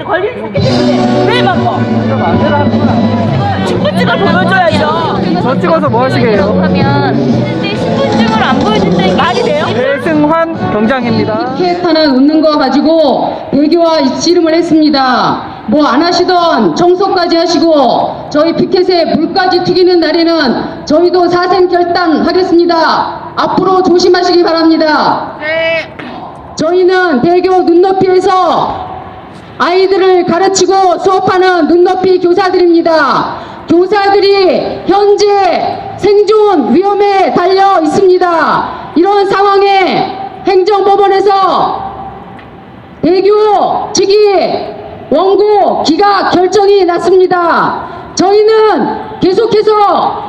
권리를 찾기 때문에 왜 막어? 신분증을 보여줘야죠. 저 찍어서 뭐 하시게요? 하면 근데 신분증을 안 보여준다는 게 말이 돼요? 배승환 경장입니다. 티켓 하나 놓는 거 가지고 대교와 씨름을 했습니다. 뭐 안 하시던 청소까지 하시고 저희 피켓에 물까지 튀기는 날에는 저희도 사생 결단하겠습니다. 앞으로 조심하시기 바랍니다. 저희는 대교 눈높이에서 아이들을 가르치고 수업하는 눈높이 교사들입니다. 교사들이 현재 생존 위험에 달려 있습니다. 이런 상황에 행정법원에서 대교 측이 원고 기각 결정이 났습니다. 저희는 계속해서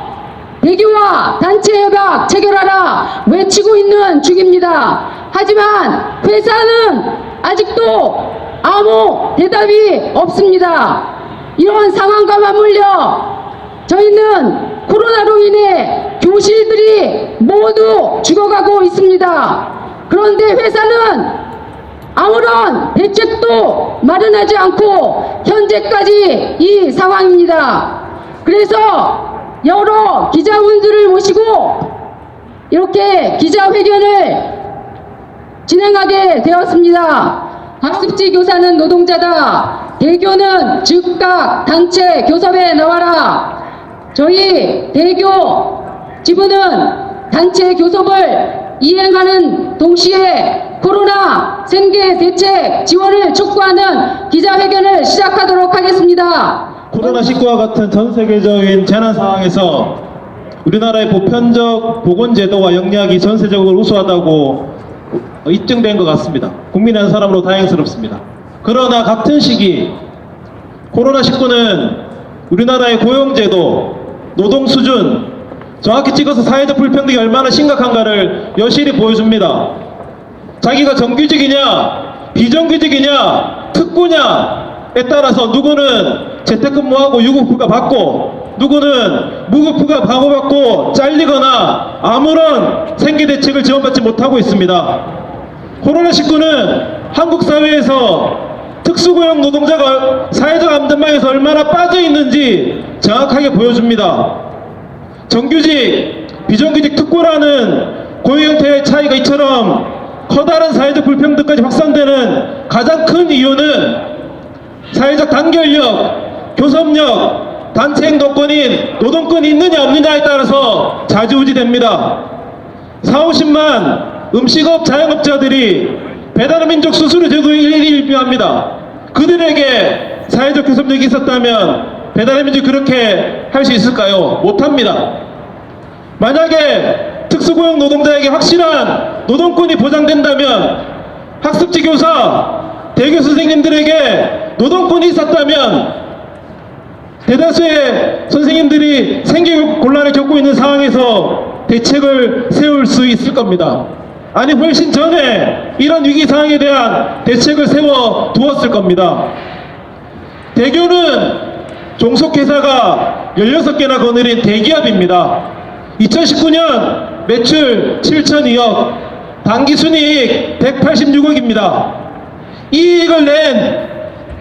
대교와 단체 협약 체결하라 외치고 있는 중입니다. 하지만 회사는 아직도 아무 대답이 없습니다. 이런 상황과 맞물려 저희는 코로나로 인해 교실들이 모두 죽어가고 있습니다. 그런데 회사는 아무런 대책도 마련하지 않고 현재까지 이 상황입니다. 그래서 여러 기자분들을 모시고 이렇게 기자회견을 진행하게 되었습니다. 학습지 교사는 노동자다. 대교는 즉각 단체 교섭에 나와라. 저희 대교 지부는 단체 교섭을 이행하는 동시에 코로나 생계 대책 지원을 촉구하는 기자회견을 시작하도록 하겠습니다. 코로나19와 같은 전 세계적인 재난 상황에서 우리나라의 보편적 보건제도와 영리학이 전세적으로 우수하다고 입증된 것 같습니다. 국민의 한 사람으로 다행스럽습니다. 그러나 같은 시기 코로나19는 우리나라의 고용제도, 노동 수준, 정확히 찍어서 사회적 불평등이 얼마나 심각한가를 여실히 보여줍니다. 자기가 정규직이냐 비정규직이냐 특구냐에 따라서 누구는 재택근무하고 유급휴가 받고 누구는 무급휴가 방어받고 잘리거나 아무런 생계대책을 지원받지 못하고 있습니다. 코로나19는 한국 사회에서 특수고용 노동자가 사회적 안전망에서 얼마나 빠져있는지 정확하게 보여줍니다. 정규직, 비정규직 특고라는 고용 형태의 차이가 이처럼 커다란 사회적 불평등까지 확산되는 가장 큰 이유는 사회적 단결력, 교섭력, 단체 행동권인 노동권이 있느냐 없느냐에 따라서 좌지우지됩니다. 40~50만 음식업 자영업자들이 배달의 민족 수수료 제도에 일비합니다. 그들에게 사회적 교섭력이 있었다면 배달의 민족이 그렇게 할 수 있을까요? 못합니다. 만약에 특수고용 노동자에게 확실한 노동권이 보장된다면 학습지 교사, 대교 선생님들에게 노동권이 있었다면 대다수의 선생님들이 생계곤란을 겪고 있는 상황에서 대책을 세울 수 있을 겁니다. 아니 훨씬 전에 이런 위기 상황에 대한 대책을 세워 두었을 겁니다. 대교는 종속회사가 16개나 거느린 대기업입니다. 2019년 매출 7,002억, 당기순이익 186억입니다. 이익을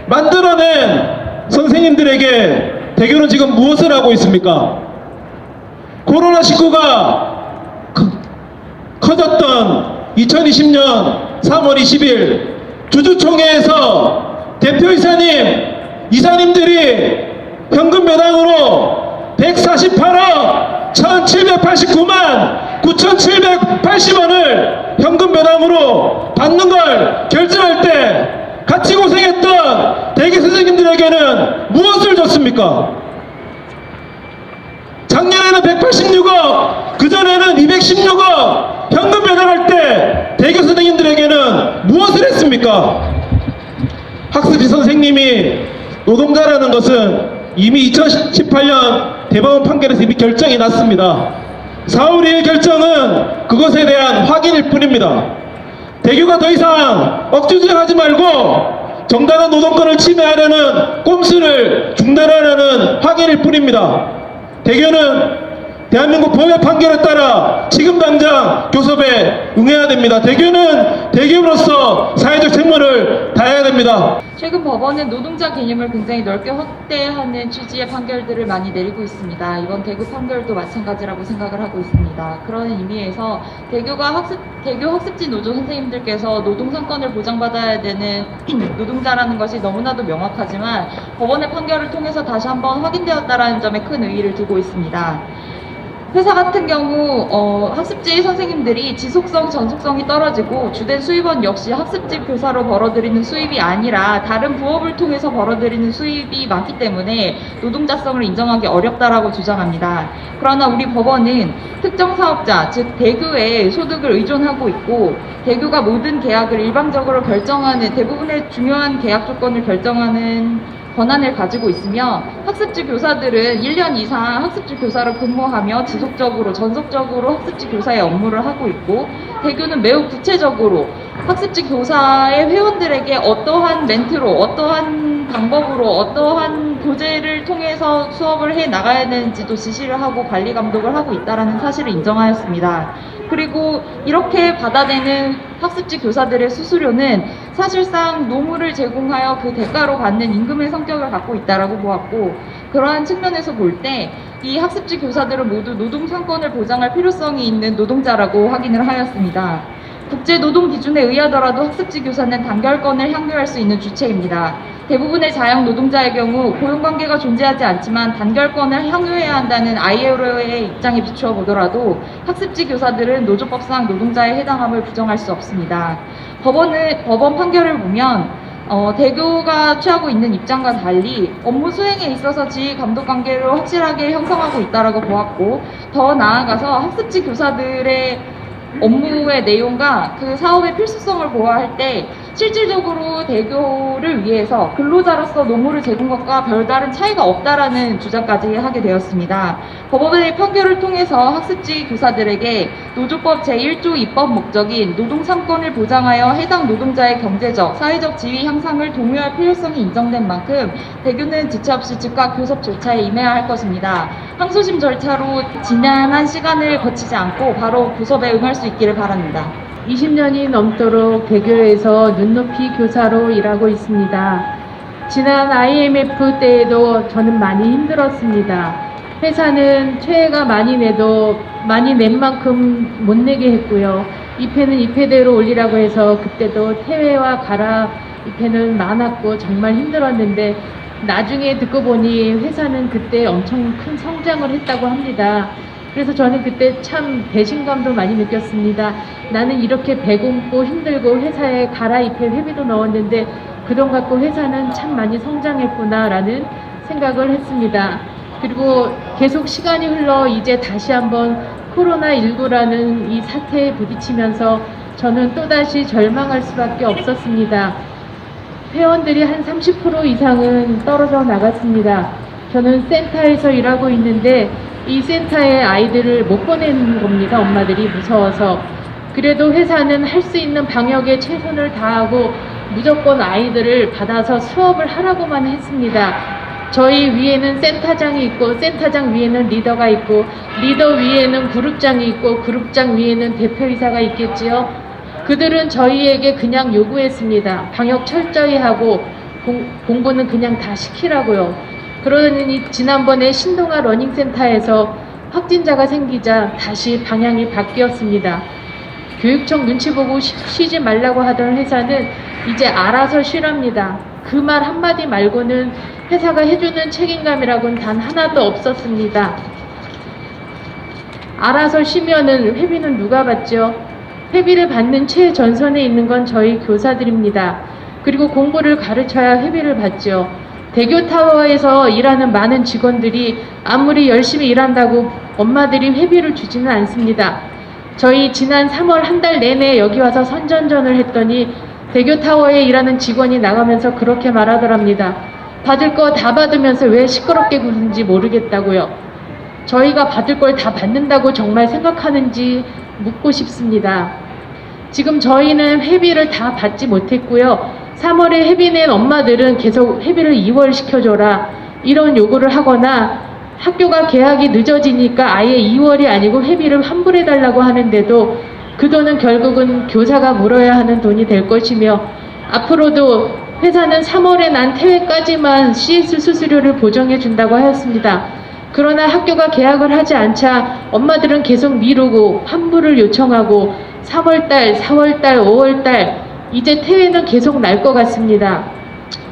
만들어낸 선생님들에게 대교는 지금 무엇을 하고 있습니까? 코로나19가 커졌던 2020년 3월 20일 주주총회에서 대표이사님, 이사님들이 현금 배당으로 148억 1789만 9780원을 현금 배당으로 받는 걸 결정할 때 같이 고생했던 대기 선생님들에게는 무엇을 줬습니까? 작년에는 186억, 그전에는 216억 현금 배당할 때 대교 선생님들에게는 무엇을 했습니까? 학습지 선생님이 노동자라는 것은 이미 2018년 대법원 판결에서 이미 결정이 났습니다. 4월 2일 결정은 그것에 대한 확인일 뿐입니다. 대교가 더 이상 억지주장하지 말고 정당한 노동권을 침해하려는 꼼수를 중단하라는 확인일 뿐입니다. 대교는 대한민국 법의 판결에 따라 지금 당장 교섭에 응해야 됩니다. 대교는 대기업으로서 사회적 책무를 다해야 됩니다. 최근 법원은 노동자 개념을 굉장히 넓게 확대하는 취지의 판결들을 많이 내리고 있습니다. 이번 대구 판결도 마찬가지라고 생각을 하고 있습니다. 그런 의미에서 대교 학습지 노조 선생님들께서 노동상권을 보장받아야 되는 노동자라는 것이 너무나도 명확하지만 법원의 판결을 통해서 다시 한번 확인되었다는 점에 큰 의의를 두고 있습니다. 회사 같은 경우 학습지 선생님들이 지속성, 전속성이 떨어지고 주된 수입원 역시 학습지 교사로 벌어들이는 수입이 아니라 다른 부업을 통해서 벌어들이는 수입이 많기 때문에 노동자성을 인정하기 어렵다라고 주장합니다. 그러나 우리 법원은 특정 사업자, 즉 대교의 소득을 의존하고 있고 대교가 모든 계약을 일방적으로 결정하는 대부분의 중요한 계약 조건을 결정하는 권한을 가지고 있으며 학습지 교사들은 1년 이상 학습지 교사로 근무하며 지속적으로 전속적으로 학습지 교사의 업무를 하고 있고 대교는 매우 구체적으로 학습지 교사의 회원들에게 어떠한 멘트로 어떠한 방법으로 어떠한 교재를 통해서 수업을 해 나가야 되는지도 지시를 하고 관리 감독을 하고 있다는 사실을 인정하였습니다. 그리고 이렇게 받아내는 학습지 교사들의 수수료는 사실상 노무를 제공하여 그 대가로 받는 임금의 성격을 갖고 있다라고 보았고 그러한 측면에서 볼 때 이 학습지 교사들은 모두 노동상권을 보장할 필요성이 있는 노동자라고 확인을 하였습니다. 국제노동 기준에 의하더라도 학습지 교사는 단결권을 향유할 수 있는 주체입니다. 대부분의 자영 노동자의 경우 고용관계가 존재하지 않지만 단결권을 향유해야 한다는 ILO의 입장에 비추어 보더라도 학습지 교사들은 노조법상 노동자에 해당함을 부정할 수 없습니다. 법원 판결을 보면 대교가 취하고 있는 입장과 달리 업무 수행에 있어서 지휘 감독 관계를 확실하게 형성하고 있다라고 보았고 더 나아가서 학습지 교사들의 업무의 내용과 그 사업의 필수성을 보호할 때 실질적으로 대교를 위해서 근로자로서 노무를 제공 것과 별다른 차이가 없다라는 주장까지 하게 되었습니다. 법원의 판결을 통해서 학습지 교사들에게 노조법 제1조 입법 목적인 노동상권을 보장하여 해당 노동자의 경제적, 사회적 지위 향상을 독려할 필요성이 인정된 만큼 대교는 지체 없이 즉각 교섭 절차에 임해야 할 것입니다. 항소심 절차로 지난한 시간을 거치지 않고 바로 교섭에 응할 수 있기를 바랍니다. 20년이 넘도록 대교에서 눈높이 교사로 일하고 있습니다. 지난 IMF 때에도 저는 많이 힘들었습니다. 회사는 최애가 많이 내도 많이 낸 만큼 못 내게 했고요. 입회는 입회대로 올리라고 해서 그때도 퇴회와 가라 입회는 많았고 정말 힘들었는데 나중에 듣고 보니 회사는 그때 엄청 큰 성장을 했다고 합니다. 그래서 저는 그때 참 배신감도 많이 느꼈습니다. 나는 이렇게 배고프고 힘들고 회사에 갈아입혀 회비도 넣었는데 그돈 갖고 회사는 참 많이 성장했구나라는 생각을 했습니다. 그리고 계속 시간이 흘러 이제 다시 한번 코로나19라는 이 사태에 부딪히면서 저는 또다시 절망할 수밖에 없었습니다. 회원들이 한 30% 이상은 떨어져 나갔습니다. 저는 센터에서 일하고 있는데 이 센터에 아이들을 못 보내는 겁니다. 엄마들이 무서워서. 그래도 회사는 할 수 있는 방역에 최선을 다하고 무조건 아이들을 받아서 수업을 하라고만 했습니다. 저희 위에는 센터장이 있고 센터장 위에는 리더가 있고 리더 위에는 그룹장이 있고 그룹장 위에는 대표이사가 있겠지요. 그들은 저희에게 그냥 요구했습니다. 방역 철저히 하고 공부는 그냥 다 시키라고요. 그러더니 지난번에 신동아 러닝센터에서 확진자가 생기자 다시 방향이 바뀌었습니다. 교육청 눈치 보고 쉬지 말라고 하던 회사는 이제 알아서 쉬랍니다. 그 말 한마디 말고는 회사가 해주는 책임감이라고는 단 하나도 없었습니다. 알아서 쉬면은 회비는 누가 받죠? 회비를 받는 최전선에 있는 건 저희 교사들입니다. 그리고 공부를 가르쳐야 회비를 받죠. 대교타워에서 일하는 많은 직원들이 아무리 열심히 일한다고 엄마들이 회비를 주지는 않습니다. 저희 지난 3월 한 달 내내 여기 와서 선전전을 했더니 대교타워에 일하는 직원이 나가면서 그렇게 말하더랍니다. 받을 거 다 받으면서 왜 시끄럽게 구는지 모르겠다고요. 저희가 받을 걸 다 받는다고 정말 생각하는지 묻고 싶습니다. 지금 저희는 회비를 다 받지 못했고요. 3월에 회비 낸 엄마들은 계속 회비를 2월 시켜줘라 이런 요구를 하거나 학교가 개학이 늦어지니까 아예 2월이 아니고 회비를 환불해달라고 하는데도 그 돈은 결국은 교사가 물어야 하는 돈이 될 것이며, 앞으로도 회사는 3월에 난 퇴회까지만 CS 수수료를 보정해 준다고 하였습니다. 그러나 학교가 개학을 하지 않자 엄마들은 계속 미루고 환불을 요청하고 3월달, 4월달, 5월달 이제 퇴회는 계속 날 것 같습니다.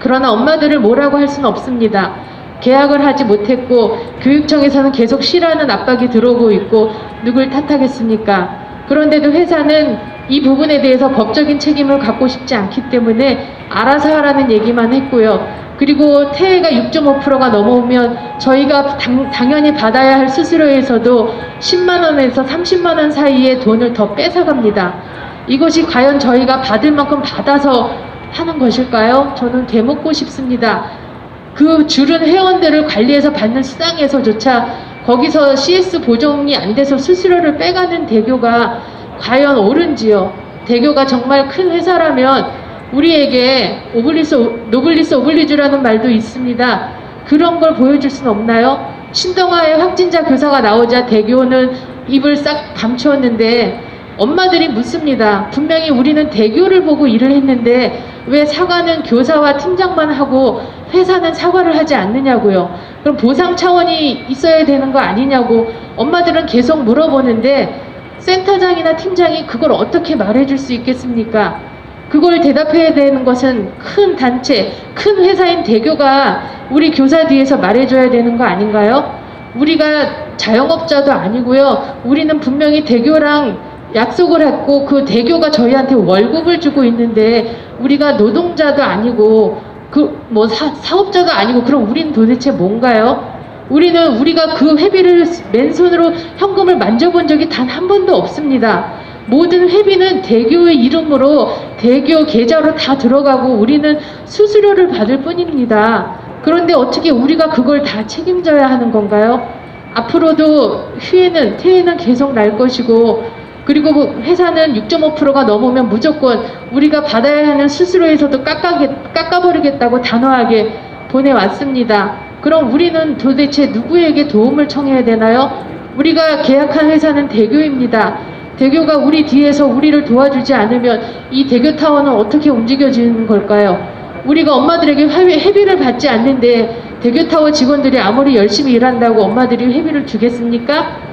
그러나 엄마들을 뭐라고 할 수는 없습니다. 개학을 하지 못했고 교육청에서는 계속 쉬라는 압박이 들어오고 있고 누굴 탓하겠습니까? 그런데도 회사는 이 부분에 대해서 법적인 책임을 갖고 싶지 않기 때문에 알아서 하라는 얘기만 했고요. 그리고 퇴회가 6.5%가 넘어오면 저희가 당연히 받아야 할 수수료에서도 10만 원에서 30만 원 사이의 돈을 더 뺏어갑니다. 이것이 과연 저희가 받을 만큼 받아서 하는 것일까요? 저는 되묻고 싶습니다. 그 줄은 회원들을 관리해서 받는 수당에서조차 거기서 CS 보정이 안 돼서 수수료를 빼가는 대교가 과연 옳은지요? 대교가 정말 큰 회사라면 우리에게 노블리스 오블리주라는 말도 있습니다. 그런 걸 보여줄 수는 없나요? 신동아의 확진자 교사가 나오자 대교는 입을 싹 감추었는데 엄마들이 묻습니다. 분명히 우리는 대교를 보고 일을 했는데 왜 사과는 교사와 팀장만 하고 회사는 사과를 하지 않느냐고요. 그럼 보상 차원이 있어야 되는 거 아니냐고 엄마들은 계속 물어보는데 센터장이나 팀장이 그걸 어떻게 말해줄 수 있겠습니까? 그걸 대답해야 되는 것은 큰 단체, 큰 회사인 대교가 우리 교사 뒤에서 말해줘야 되는 거 아닌가요? 우리가 자영업자도 아니고요. 우리는 분명히 대교랑 약속을 했고 그 대교가 저희한테 월급을 주고 있는데 우리가 노동자도 아니고 사업자도 아니고 그럼 우리는 도대체 뭔가요? 우리가 그 회비를 맨손으로 현금을 만져본 적이 단 한 번도 없습니다. 모든 회비는 대교의 이름으로 대교 계좌로 다 들어가고 우리는 수수료를 받을 뿐입니다. 그런데 어떻게 우리가 그걸 다 책임져야 하는 건가요? 앞으로도 퇴회는 계속 날 것이고 그리고 회사는 6.5%가 넘으면 무조건 우리가 받아야 하는 수수료에서도 깎아버리겠다고 단호하게 보내왔습니다. 그럼 우리는 도대체 누구에게 도움을 청해야 되나요? 우리가 계약한 회사는 대교입니다. 대교가 우리 뒤에서 우리를 도와주지 않으면 이 대교타워는 어떻게 움직여지는 걸까요? 우리가 엄마들에게 회비를 받지 않는데 대교타워 직원들이 아무리 열심히 일한다고 엄마들이 회비를 주겠습니까?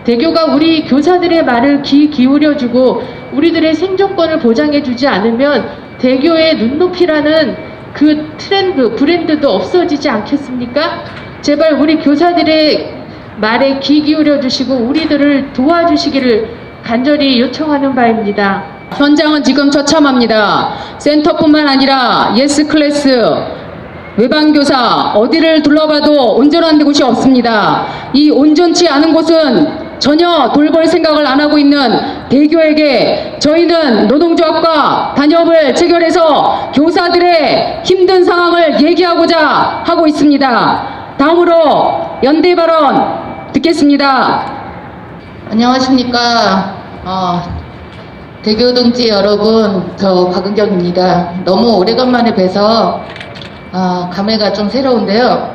대교가 우리 교사들의 말을 귀 기울여주고 우리들의 생존권을 보장해주지 않으면 대교의 눈높이라는 그 브랜드도 없어지지 않겠습니까? 제발 우리 교사들의 말에 귀 기울여주시고 우리들을 도와주시기를 간절히 요청하는 바입니다. 현장은 지금 처참합니다. 센터뿐만 아니라 예스클래스, 외방교사 어디를 둘러봐도 온전한 곳이 없습니다. 이 온전치 않은 곳은 전혀 돌볼 생각을 안 하고 있는 대교에게 저희는 노동조합과 단협을 체결해서 교사들의 힘든 상황을 얘기하고자 하고 있습니다. 다음으로 연대 발언 듣겠습니다. 안녕하십니까. 대교 동지 여러분, 저 박은경입니다. 너무 오래간만에 뵈서 감회가 좀 새로운데요.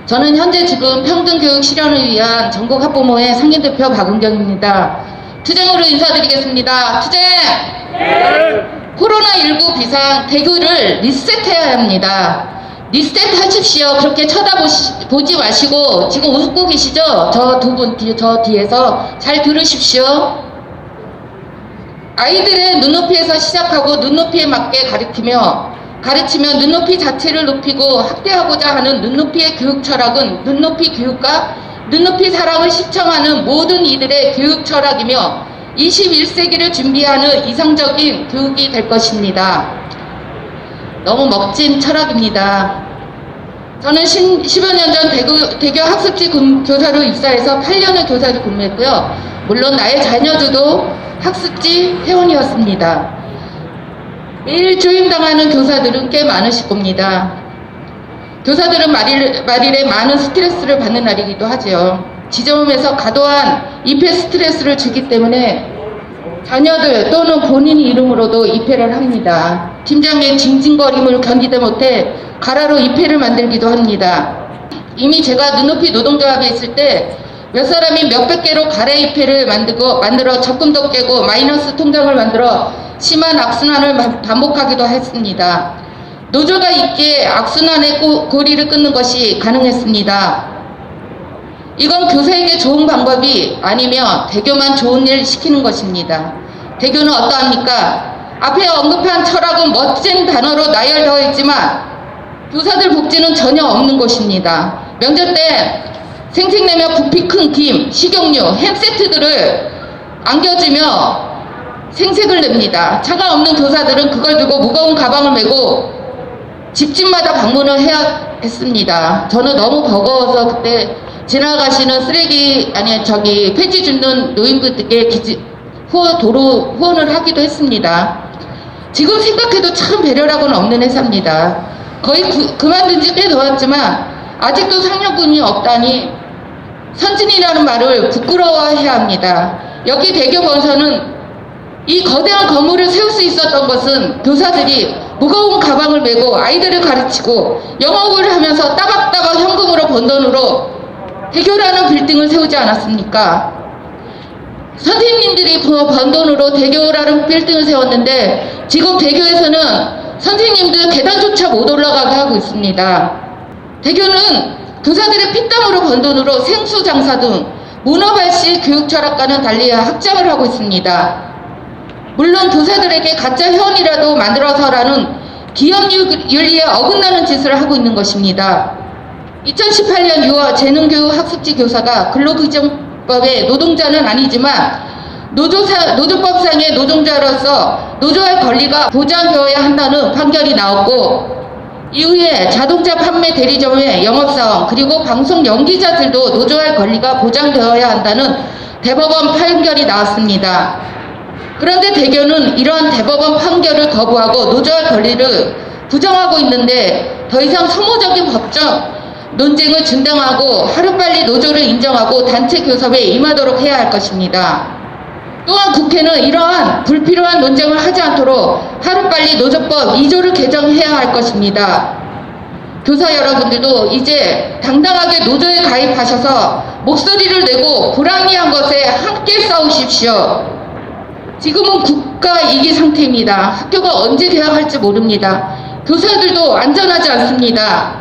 저는 현재 지금 평등교육 실현을 위한 전국학부모의 상임대표 박은경입니다. 투쟁으로 인사드리겠습니다. 투쟁! 네. 코로나19 비상 대교를 리셋해야 합니다. 리셋 하십시오. 그렇게 쳐다보지 마시고 지금 웃고 계시죠? 저 두 분 저 뒤에서 잘 들으십시오. 아이들의 눈높이에서 시작하고 눈높이에 맞게 가르치면 눈높이 자체를 높이고 확대하고자 하는 눈높이의 교육 철학은 눈높이 교육과 눈높이 사랑을 시청하는 모든 이들의 교육 철학이며 21세기를 준비하는 이상적인 교육이 될 것입니다. 너무 멋진 철학입니다. 저는 10여 년 전 대교 학습지 교사로 입사해서 8년을 교사로 근무했고요. 물론 나의 자녀들도 학습지 회원이었습니다. 매일 조임당하는 교사들은 꽤 많으실 겁니다. 교사들은 말일에 많은 스트레스를 받는 날이기도 하죠. 지점에서 과도한 입회 스트레스를 주기 때문에 자녀들 또는 본인 이름으로도 입회를 합니다. 팀장의 징징거림을 견디다 못해 가라로 입회를 만들기도 합니다. 이미 제가 눈높이 노동조합에 있을 때 몇 사람이 몇백 개로 가래잎회를 만들어 적금도 깨고 마이너스 통장을 만들어 심한 악순환을 반복하기도 했습니다. 노조가 있기에 악순환의 고리를 끊는 것이 가능했습니다. 이건 교사에게 좋은 방법이 아니며 대교만 좋은 일 시키는 것입니다. 대교는 어떠합니까? 앞에 언급한 철학은 멋진 단어로 나열되어 있지만 교사들 복지는 전혀 없는 것입니다. 명절 때 생색내며 부피 큰 김, 식용유, 햄 세트들을 안겨주며 생색을 냅니다. 차가 없는 교사들은 그걸 들고 무거운 가방을 메고 집집마다 방문을 해야 했습니다. 저는 너무 버거워서 그때 지나가시는 폐지 줍는 노인분들께 도로 후원을 하기도 했습니다. 지금 생각해도 참 배려라고는 없는 회사입니다. 거의 그만둔 지 꽤 되었지만 아직도 상여분이 없다니 선진이라는 말을 부끄러워해야 합니다. 여기 대교 본사는 이 거대한 건물을 세울 수 있었던 것은 교사들이 무거운 가방을 메고 아이들을 가르치고 영업을 하면서 따박따박 현금으로 번 돈으로 대교라는 빌딩을 세우지 않았습니까? 선생님들이 번 돈으로 대교라는 빌딩을 세웠는데 지금 대교에서는 선생님들 계단조차 못 올라가게 하고 있습니다. 대교는 교사들의 피땀으로 번 돈으로 생수장사 등 문어발시 교육철학과는 달리 확장을 하고 있습니다. 물론 교사들에게 가짜 회원이라도 만들어서라는 기업윤리에 어긋나는 짓을 하고 있는 것입니다. 2018년 6월 재능교육 학습지 교사가 근로규정법의 노동자는 아니지만 노조법상의 노동자로서 노조할 권리가 보장되어야 한다는 판결이 나왔고 이후에 자동차 판매 대리점의 영업사원 그리고 방송 연기자들도 노조할 권리가 보장되어야 한다는 대법원 판결이 나왔습니다. 그런데 대교는 이러한 대법원 판결을 거부하고 노조할 권리를 부정하고 있는데 더 이상 소모적인 법적 논쟁을 중단하고 하루빨리 노조를 인정하고 단체 교섭에 임하도록 해야 할 것입니다. 또한 국회는 이러한 불필요한 논쟁을 하지 않도록 하루빨리 노조법 2조를 개정해야 할 것입니다. 교사 여러분들도 이제 당당하게 노조에 가입하셔서 목소리를 내고 불합리한 것에 함께 싸우십시오. 지금은 국가 이기 상태입니다. 학교가 언제 개학할지 모릅니다. 교사들도 안전하지 않습니다.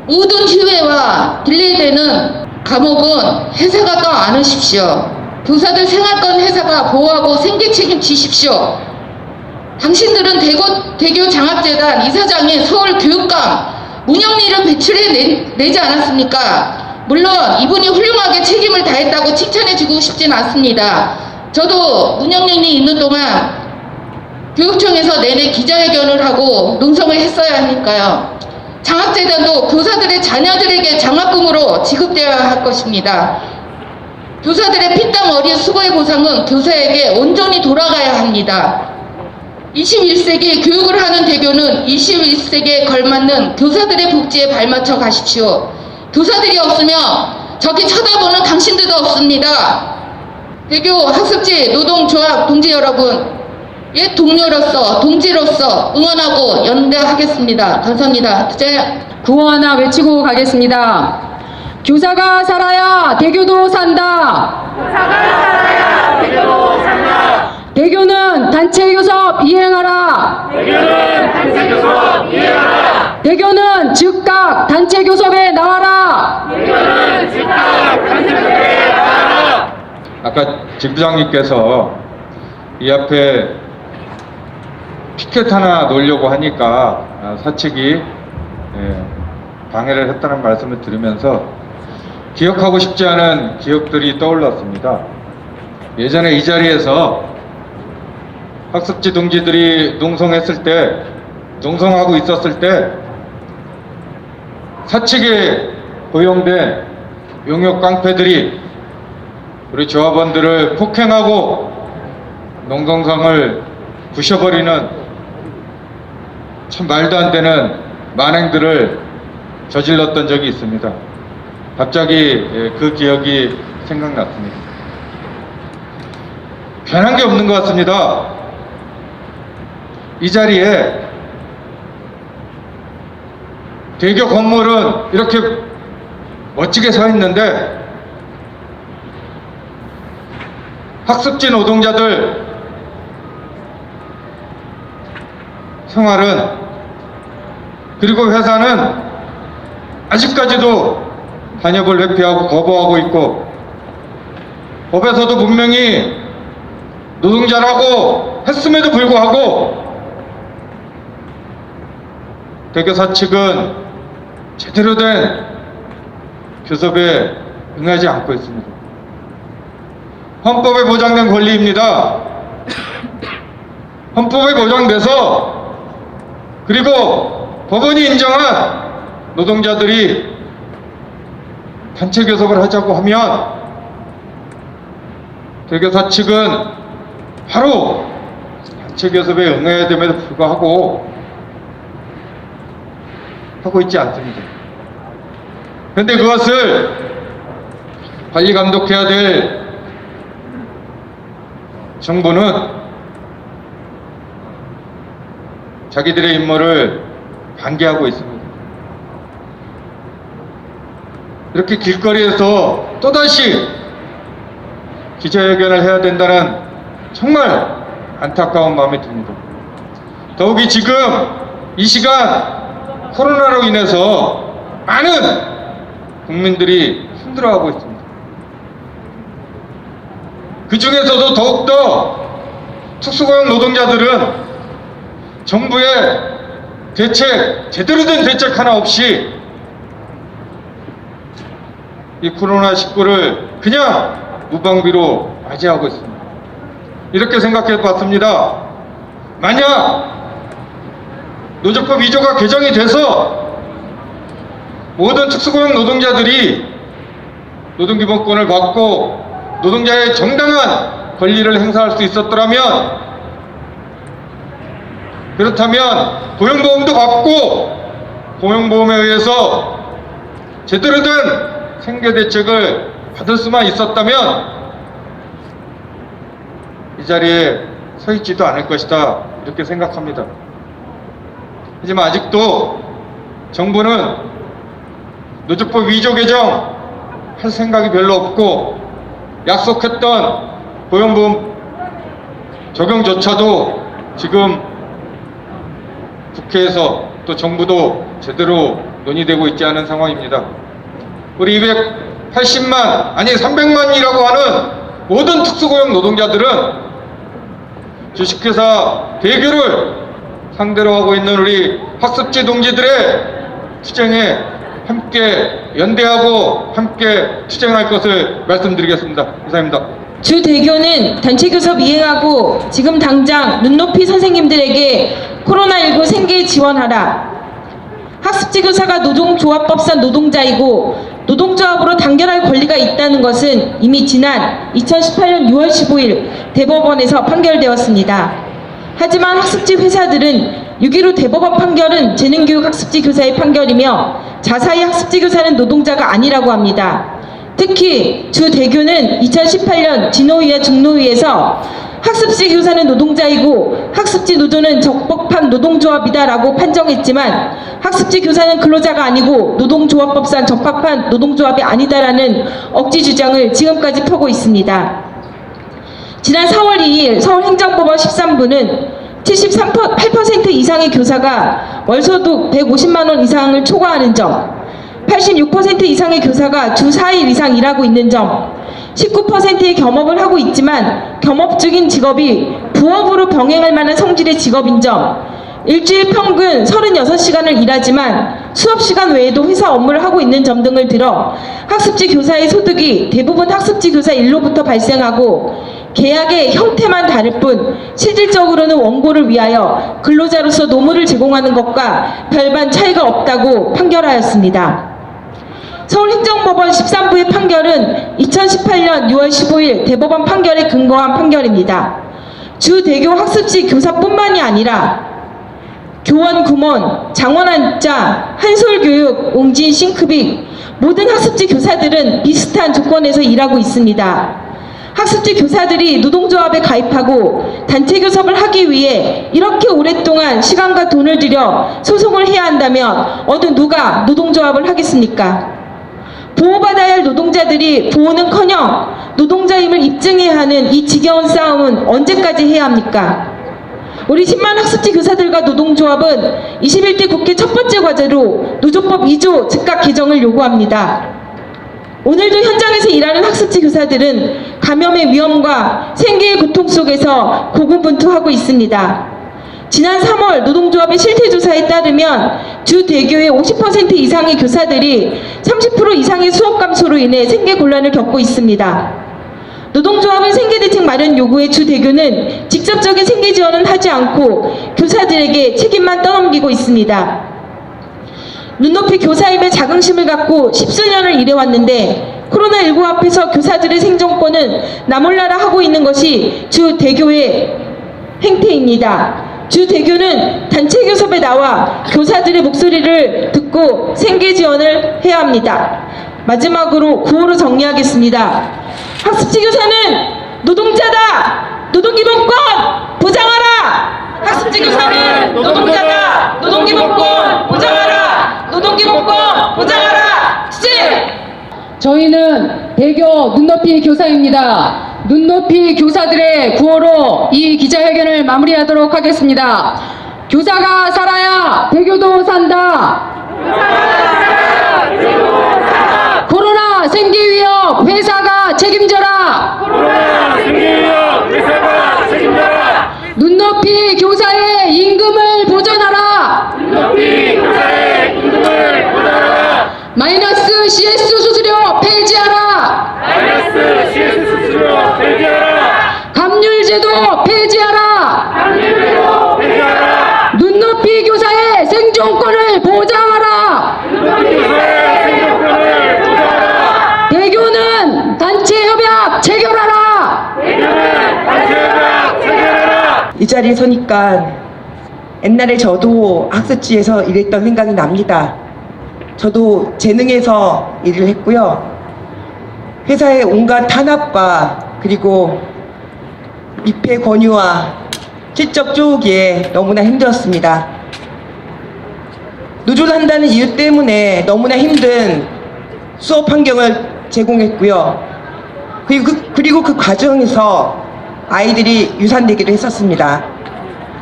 모든 휴회와 딜레이되는 과목은 회사가 떠 안으십시오. 교사들 생활권 회사가 보호하고 생계 책임지십시오. 당신들은 대교 장학재단 이사장인 서울교육감 문영리를 배출해내지 않았습니까? 물론 이분이 훌륭하게 책임을 다했다고 칭찬해주고 싶진 않습니다. 저도 문영리에 있는 동안 교육청에서 내내 기자회견을 하고 농성을 했어야 하니까요. 장학재단도 교사들의 자녀들에게 장학금으로 지급되어야 할 것입니다. 교사들의 피땀 어린 수고의 보상은 교사에게 온전히 돌아가야 합니다. 21세기 교육을 하는 대교는 21세기에 걸맞는 교사들의 복지에 발맞춰 가십시오. 교사들이 없으면 저기 쳐다보는 당신들도 없습니다. 대교 학습지 노동조합 동지 여러분, 옛 동료로서 동지로서 응원하고 연대하겠습니다. 감사합니다. 구호 하나 외치고 가겠습니다. 교사가 살아야 대교도 산다. 대교는 단체 교섭 이행하라. 대교는 즉각 단체 교섭에 나와라. 아까 지부장님께서 이 앞에 피켓 하나 놓으려고 하니까 사측이 방해를 했다는 말씀을 들으면서 기억하고 싶지 않은 기억들이 떠올랐습니다. 예전에 이 자리에서 학습지 동지들이 농성하고 있었을 때 사측에 고용된 용역 깡패들이 우리 조합원들을 폭행하고 농성상을 부셔버리는 참 말도 안 되는 만행들을 저질렀던 적이 있습니다. 갑자기 그 기억이 생각났습니다. 변한 게 없는 것 같습니다. 이 자리에 대교 건물은 이렇게 멋지게 서 있는데 학습지 노동자들 생활은 그리고 회사는 아직까지도 단협을 회피하고 거부하고 있고 법에서도 분명히 노동자라고 했음에도 불구하고 대교사 측은 제대로 된 교섭에 응하지 않고 있습니다. 헌법에 보장된 권리입니다. 헌법에 보장돼서 그리고 법원이 인정한 노동자들이 단체 교섭을 하자고 하면 대교사 측은 바로 단체 교섭에 응해야 됨에도 불구하고 하고 있지 않습니다. 그런데 그것을 관리 감독해야 될 정부는 자기들의 임무를 방기하고 있습니다. 이렇게 길거리에서 또다시 기자회견을 해야 된다는 정말 안타까운 마음이 듭니다. 더욱이 지금 이 시간 코로나로 인해서 많은 국민들이 힘들어하고 있습니다. 그 중에서도 더욱더 특수고용 노동자들은 정부의 대책, 제대로 된 대책 하나 없이 이 코로나19를 그냥 무방비로 맞이하고 있습니다. 이렇게 생각해 봤습니다. 만약 노조법 2조가 개정이 돼서 모든 특수고용 노동자들이 노동기본권을 받고 노동자의 정당한 권리를 행사할 수 있었더라면, 그렇다면 고용보험도 받고 고용보험에 의해서 제대로 된 생계대책을 받을 수만 있었다면 이 자리에 서 있지도 않을 것이다, 이렇게 생각합니다. 하지만 아직도 정부는 노조법 2조 개정 할 생각이 별로 없고 약속했던 고용보험 적용조차도 지금 국회에서 또 정부도 제대로 논의되고 있지 않은 상황입니다. 우리 280만 아니 300만이라고 하는 모든 특수고용 노동자들은 주식회사 대교를 상대로 하고 있는 우리 학습지 동지들의 투쟁에 함께 연대하고 함께 투쟁할 것을 말씀드리겠습니다. 이상입니다. 주 대교는 단체 교섭 이행하고 지금 당장 눈높이 선생님들에게 코로나19 생계 지원하라. 학습지 교사가 노동조합법상 노동자이고 노동조합으로 단결할 권리가 있다는 것은 이미 지난 2018년 6월 15일 대법원에서 판결되었습니다. 하지만 학습지 회사들은 6.15 대법원 판결은 재능교육 학습지 교사의 판결이며 자사의 학습지 교사는 노동자가 아니라고 합니다. 특히 주 대교는 2018년 진호위와 중노위에서 학습지 교사는 노동자이고 학습지 노조는 적법한 노동조합이다라고 판정했지만 학습지 교사는 근로자가 아니고 노동조합법상 적합한 노동조합이 아니다라는 억지 주장을 지금까지 펴고 있습니다. 지난 4월 2일 서울행정법원 13부는 78% 이상의 교사가 월소득 150만 원 이상을 초과하는 점, 86% 이상의 교사가 주 4일 이상 일하고 있는 점, 19%의 겸업을 하고 있지만 겸업적인 직업이 부업으로 병행할 만한 성질의 직업인 점, 일주일 평균 36시간을 일하지만 수업시간 외에도 회사 업무를 하고 있는 점 등을 들어 학습지 교사의 소득이 대부분 학습지 교사 일로부터 발생하고 계약의 형태만 다를 뿐 실질적으로는 원고를 위하여 근로자로서 노무를 제공하는 것과 별반 차이가 없다고 판결하였습니다. 서울행정법원 13부의 판결은 2018년 6월 15일 대법원 판결에 근거한 판결입니다. 주 대교 학습지 교사뿐만이 아니라 교원 구몬, 장원한자, 한솔교육, 옹진, 싱크빅 모든 학습지 교사들은 비슷한 조건에서 일하고 있습니다. 학습지 교사들이 노동조합에 가입하고 단체 교섭을 하기 위해 이렇게 오랫동안 시간과 돈을 들여 소송을 해야 한다면 어느 누가 노동조합을 하겠습니까? 보호받아야 할 노동자들이 보호는커녕 노동자임을 입증해야 하는 이 지겨운 싸움은 언제까지 해야 합니까? 우리 10만 학습지 교사들과 노동조합은 21대 국회 첫 번째 과제로 노조법 2조 즉각 개정을 요구합니다. 오늘도 현장에서 일하는 학습지 교사들은 감염의 위험과 생계의 고통 속에서 고군분투하고 있습니다. 지난 3월 노동조합의 실태조사에 따르면 주 대교의 50% 이상의 교사들이 30% 이상의 수업 감소로 인해 생계 곤란을 겪고 있습니다. 노동조합은 생계대책 마련 요구의 주 대교는 직접적인 생계 지원은 하지 않고 교사들에게 책임만 떠넘기고 있습니다. 눈높이 교사임의 자긍심을 갖고 10수년을 일해왔는데 코로나19 앞에서 교사들의 생존권은 나몰라라 하고 있는 것이 주 대교의 행태입니다. 주 대교는 단체 교섭에 나와 교사들의 목소리를 듣고 생계 지원을 해야 합니다. 마지막으로 구호로 정리하겠습니다. 학습지 교사는 노동자다! 노동기본권 보장하라! 학습지 교사는 노동자다! 노동기본권 보장하라! 노동기본권 보장하라! 시! 저희는 대교 눈높이 교사입니다. 눈높이 교사들의 구호로 이 기자회견을 마무리하도록 하겠습니다. 교사가 살아야 대교도 산다. 코로나 생기 위협 회사가 책임져라. 눈높이 교사의 임금을 보전하라. 마이너스 CS 수수료 폐지하라. 감률제도 폐지하라. 눈높이 교사의 생존권을 보장하라. 대교는 단체 협약 체결하라. 이 자리에 서니까 옛날에 저도 학습지에서 일했던 생각이 납니다. 저도 재능에서 일을 했고요. 회사의 온갖 탄압과 그리고 미패 권유와 실적 쪼기에 너무나 힘들었습니다. 노조를 한다는 이유 때문에 너무나 힘든 수업 환경을 제공했고요. 그리고 그 과정에서 아이들이 유산되기도 했었습니다.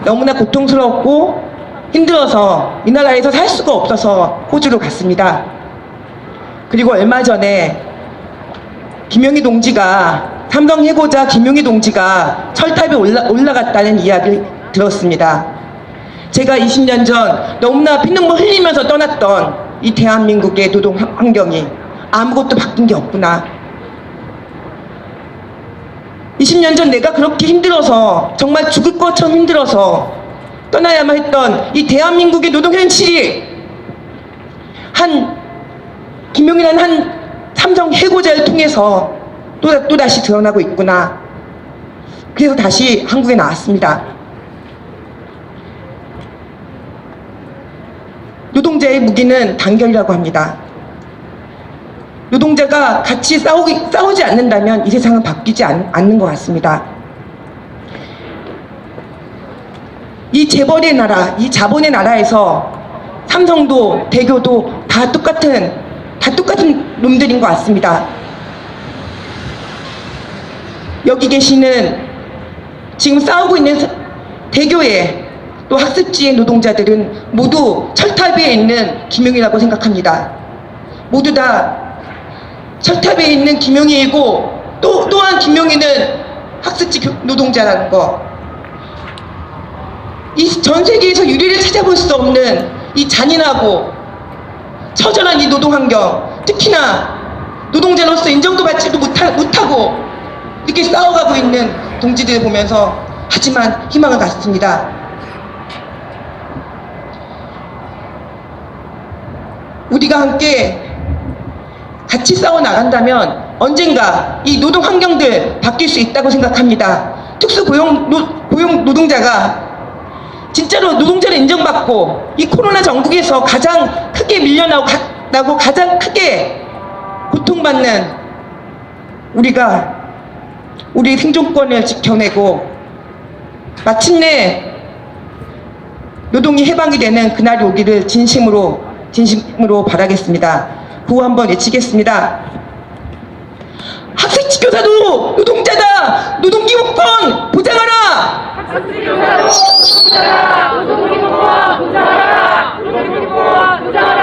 너무나 고통스럽고 힘들어서 이 나라에서 살 수가 없어서 호주로 갔습니다. 그리고 얼마 전에 김용희 동지가 삼성 해고자 김용희 동지가 철탑에 올라갔다는 이야기를 들었습니다. 제가 20년 전 너무나 피눈물 흘리면서 떠났던 이 대한민국의 노동 환경이 아무것도 바뀐 게 없구나. 20년 전 내가 그렇게 힘들어서 정말 죽을 것처럼 힘들어서 떠나야만 했던 이 대한민국의 노동 현실이 김용이라는 한 삼성 해고자를 통해서 또다시 드러나고 있구나. 그래서 다시 한국에 나왔습니다. 노동자의 무기는 단결이라고 합니다. 노동자가 같이 싸우지 않는다면 이 세상은 바뀌지 않는 것 같습니다. 이 재벌의 나라, 이 자본의 나라에서 삼성도 대교도 다 똑같은 놈들인 것 같습니다. 여기 계시는 지금 싸우고 있는 대교의 또 학습지의 노동자들은 모두 철탑에 있는 김용이라고 생각합니다. 모두 다 철탑에 있는 김용이이고 또한 김용이는 학습지 노동자라는 거. 이 전 세계에서 유례를 찾아볼 수 없는 이 잔인하고 처절한 이 노동 환경, 특히나 노동자로서 인정도 받지도 못하고 이렇게 싸워가고 있는 동지들을 보면서 하지만 희망을 갖습니다. 우리가 함께 같이 싸워 나간다면 언젠가 이 노동 환경들 바뀔 수 있다고 생각합니다. 특수고용 노동자가 진짜로 노동자를 인정받고 이 코로나 전국에서 가장 크게 밀려나고 가장 크게 고통받는 우리의 생존권을 지켜내고 마침내 노동이 해방이 되는 그날이 오기를 진심으로 바라겠습니다. 구호 한번 외치겠습니다. 학습지 교사도 노동자다. 노동기본권 보장하라. 노동기본권 보장하라. 노동기본권 보장하라.